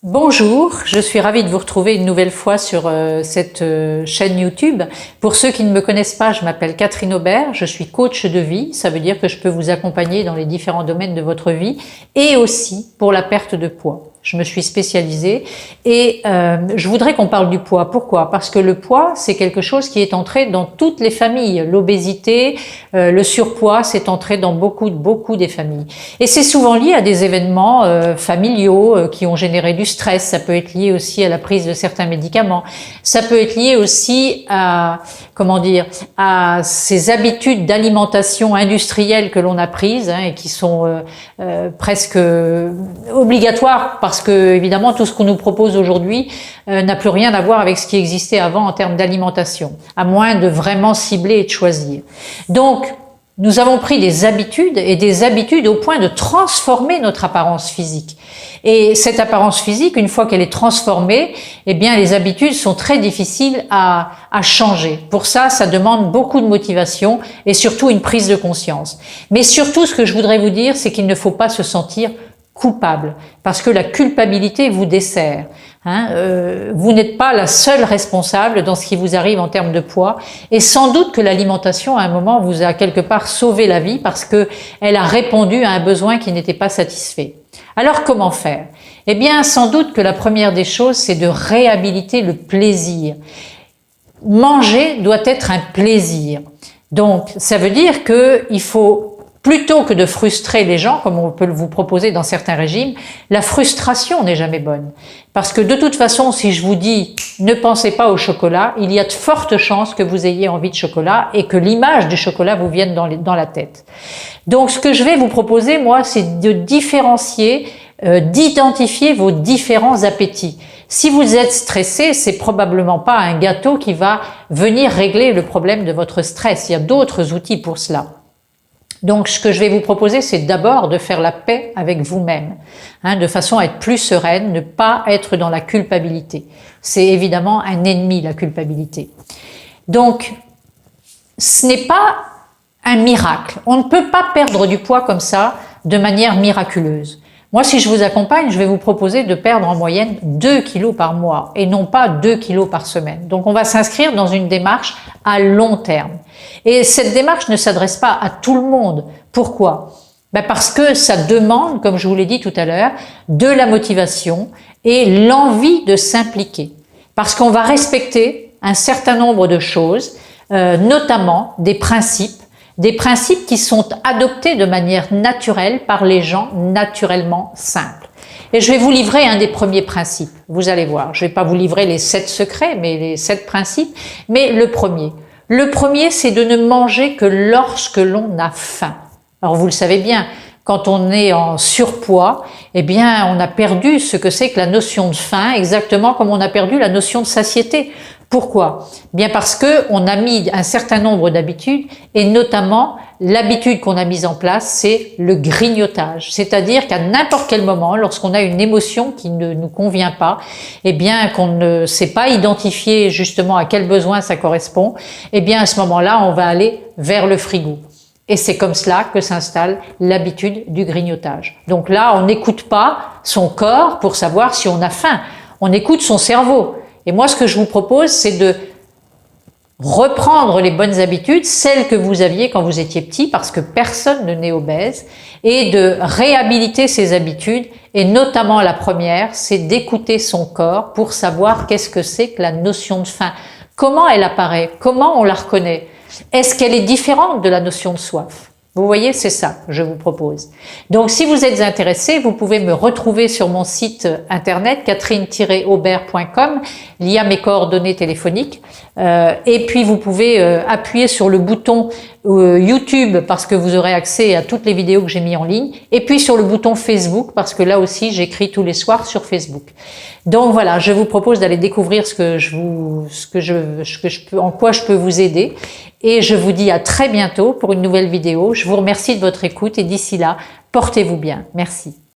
Bonjour, je suis ravie de vous retrouver une nouvelle fois sur cette chaîne YouTube. Pour ceux qui ne me connaissent pas, je m'appelle Catherine Aubert, je suis coach de vie, ça veut dire que je peux vous accompagner dans les différents domaines de votre vie et aussi pour la perte de poids. Je me suis spécialisée et je voudrais qu'on parle du poids. Pourquoi? Parce que le poids, c'est quelque chose qui est entré dans toutes les familles. L'obésité, le surpoids, c'est entré dans beaucoup des familles. Et c'est souvent lié à des événements familiaux qui ont généré du stress. Ça peut être lié aussi à la prise de certains médicaments. Ça peut être lié aussi à, à ces habitudes d'alimentation industrielle que l'on a prises et qui sont presque obligatoires parce que évidemment tout ce qu'on nous propose aujourd'hui n'a plus rien à voir avec ce qui existait avant en termes d'alimentation, à moins de vraiment cibler et de choisir. Donc nous avons pris des habitudes et des habitudes au point de transformer notre apparence physique. Et cette apparence physique, une fois qu'elle est transformée, eh bien les habitudes sont très difficiles à changer. Pour ça, ça demande beaucoup de motivation et surtout une prise de conscience. Mais surtout, ce que je voudrais vous dire, c'est qu'il ne faut pas se sentir coupable, parce que la culpabilité vous dessert. Vous n'êtes pas la seule responsable dans ce qui vous arrive en termes de poids, et sans doute que l'alimentation à un moment vous a quelque part sauvé la vie parce que elle a répondu à un besoin qui n'était pas satisfait. Alors comment faire? Eh bien, sans doute que la première des choses, c'est de réhabiliter le plaisir. Manger doit être un plaisir. Donc, ça veut dire qu'il faut, plutôt que de frustrer les gens, comme on peut vous proposer dans certains régimes, la frustration n'est jamais bonne. Parce que de toute façon, si je vous dis « ne pensez pas au chocolat », il y a de fortes chances que vous ayez envie de chocolat et que l'image du chocolat vous vienne dans la tête. Donc ce que je vais vous proposer, moi, c'est de différencier, d'identifier vos différents appétits. Si vous êtes stressé, c'est probablement pas un gâteau qui va venir régler le problème de votre stress. Il y a d'autres outils pour cela. Donc, ce que je vais vous proposer, c'est d'abord de faire la paix avec vous-même, de façon à être plus sereine, ne pas être dans la culpabilité. C'est évidemment un ennemi, la culpabilité. Donc, ce n'est pas un miracle. On ne peut pas perdre du poids comme ça, de manière miraculeuse. Moi, si je vous accompagne, je vais vous proposer de perdre en moyenne 2 kilos par mois et non pas 2 kilos par semaine. Donc, on va s'inscrire dans une démarche à long terme. Et cette démarche ne s'adresse pas à tout le monde. Pourquoi? Parce que ça demande, comme je vous l'ai dit tout à l'heure, de la motivation et l'envie de s'impliquer. Parce qu'on va respecter un certain nombre de choses, notamment des principes qui sont adoptés de manière naturelle par les gens naturellement simples. Et je vais vous livrer un des premiers principes, vous allez voir. Je ne vais pas vous livrer les 7 secrets, mais les 7 principes, mais le premier. Le premier, c'est de ne manger que lorsque l'on a faim. Alors vous le savez bien, quand on est en surpoids, eh bien on a perdu ce que c'est que la notion de faim, exactement comme on a perdu la notion de satiété. Pourquoi? Bien parce que on a mis un certain nombre d'habitudes et notamment l'habitude qu'on a mise en place, c'est le grignotage. C'est-à-dire qu'à n'importe quel moment, lorsqu'on a une émotion qui ne nous convient pas, eh bien qu'on ne sait pas identifier justement à quel besoin ça correspond, eh bien à ce moment-là, on va aller vers le frigo. Et c'est comme cela que s'installe l'habitude du grignotage. Donc là, on n'écoute pas son corps pour savoir si on a faim. On écoute son cerveau. Et moi, ce que je vous propose, c'est de reprendre les bonnes habitudes, celles que vous aviez quand vous étiez petit, parce que personne ne naît obèse, et de réhabiliter ces habitudes. Et notamment la première, c'est d'écouter son corps pour savoir qu'est-ce que c'est que la notion de faim. Comment elle apparaît? Comment on la reconnaît? Est-ce qu'elle est différente de la notion de soif? Vous voyez, c'est ça que je vous propose. Donc, si vous êtes intéressé, vous pouvez me retrouver sur mon site internet catherine-aubert.com. Il y a mes coordonnées téléphoniques. Et puis, vous pouvez appuyer sur le bouton YouTube parce que vous aurez accès à toutes les vidéos que j'ai mis en ligne. Et puis, sur le bouton Facebook parce que là aussi, j'écris tous les soirs sur Facebook. Donc voilà, je vous propose d'aller découvrir en quoi je peux vous aider. Et je vous dis à très bientôt pour une nouvelle vidéo. Je vous remercie de votre écoute et d'ici là, portez-vous bien. Merci.